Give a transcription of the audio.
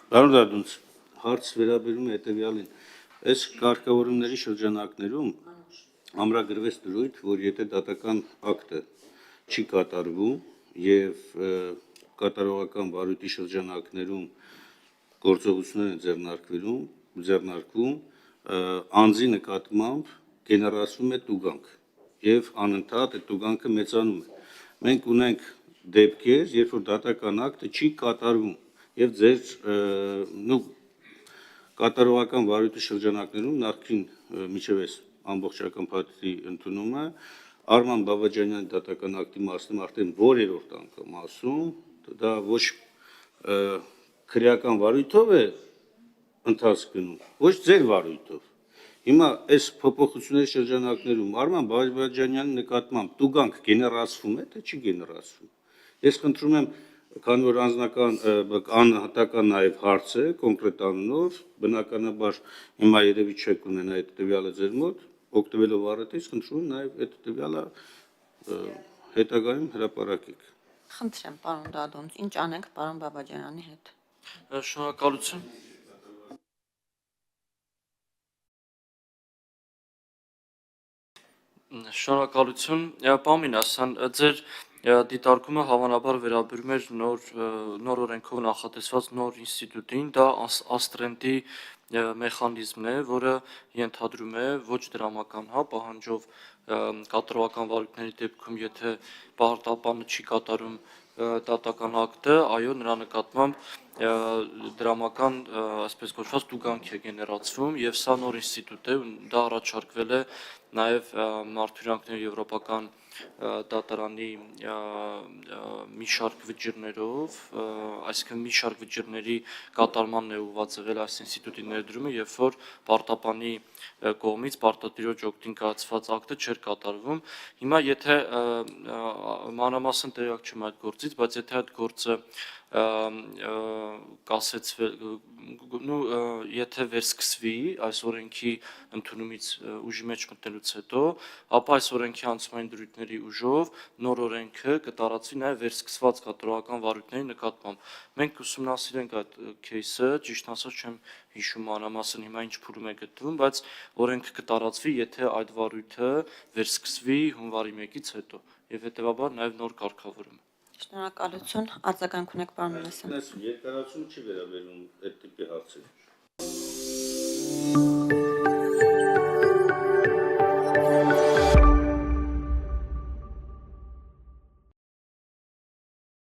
Պարոն Դադունց, հարց վերաբերում է հետևյալին։ Այս կարգավորումների շրջանակներում ամրագրվեց դրույթ, որ եթե դատական ակտը չի կատարվում եւ կատարողական վարույթի շրջանակներում գործողություններ են ձեռնարկվում, անձի նկատմամբ գեներացվում է տուգանք եւ անընդհատ այդ տուգանքը մեծանում է։ Մենք ունենք դեպքեր, երբ որ դատական ակտը չի կատարվում եւ ձեր կատարողական վարույթի շրջանակներում նախքին միջև այս ամբողջական փաստի ընդունումը Արման Բաբաջանյանի դատական ակտի մասում արդեն որերորդ անգամ ասում, դա ոչ քրեական վարույթով է ընթացք գնում, ոչ ձեր վարույթով։ Հիմա այս փոփոխությունների շրջանակներում Արման Բաբաջանյանի նկատմամբ տուգանք գեներացվում է, թե չի գեներացվում։ Ես խնդրում եմ, քանի որ անհատական նաև հարց է կոնկրետ անունով, բնականաբար հիմա երևի չեք ունենա այդ տվյալը ձեր մոտ, օգտվելով առիթից, խնդրում եմ նաև այդ տվյալը հետագայում հրապարակեք։ Խնդրեմ, պարոն Դադունց, ինչ անենք պարոն Բաբաջանյանի հետ։ Շնորհակալություն։ Շնորհակալություն, պարոն Մինասյան, ձեր դիտարկումը հավանաբար վերաբերում էր նոր օրենքով նախատեսված նոր ինստիտուտին, դա աստրենտի մեխանիզմն է, որը ենթադրում է ոչ դրամական, պահանջով կատարողական վարույթների դեպքում, եթե պարտապանը չի կատարում դատական ակտը, այո, նրա նկատմամբ դրամական, այսպես կոչված տուգանք է գեներացվում եւ սա նոր ինստիտուտ է, դա առաջարկվել է նաեւ Մարդուրանքների եվրոպական դատարանի մի շարք վճիռներով, այսինքն մի շարք վճիռների կատարմանն է ուղղված եղել այս ինստիտուտի ներդրումը, երբ որ պարտապանի կողմից պարտադիրոջ օգտին կայացված ակտը չէր կատարվում։ Հիմա եթե մանրամասն տեղյակ չեմ այդ գործից, բայց եթե այդ գործը եթե վերսկսվի այս օրենքի ընդունումից ուժի մեջ մտնելուց հետո, ապա այս օրենքի անցումային դրույթների ուժով նոր օրենքը կտարածվի նաև վերսկսված կատարողական վարույթների նկատմամբ։ Մենք ուսումնասիրենք այդ кейսը, ճիշտ ասած չեմ հիշում մանրամասն հիմա ինչ փուլում է գտնվում, բայց օրենքը կտարածվի, եթե այդ վարույթը վերսկսվի հունվարի 1-ից հետո եւ հետեւաբար նաև նոր կարգավորում։ Շնորհակալություն, արձագանք ունեք պարոն Մինասյան։ Երկարացում չի վերաբերում այդ տիպի հարցերին։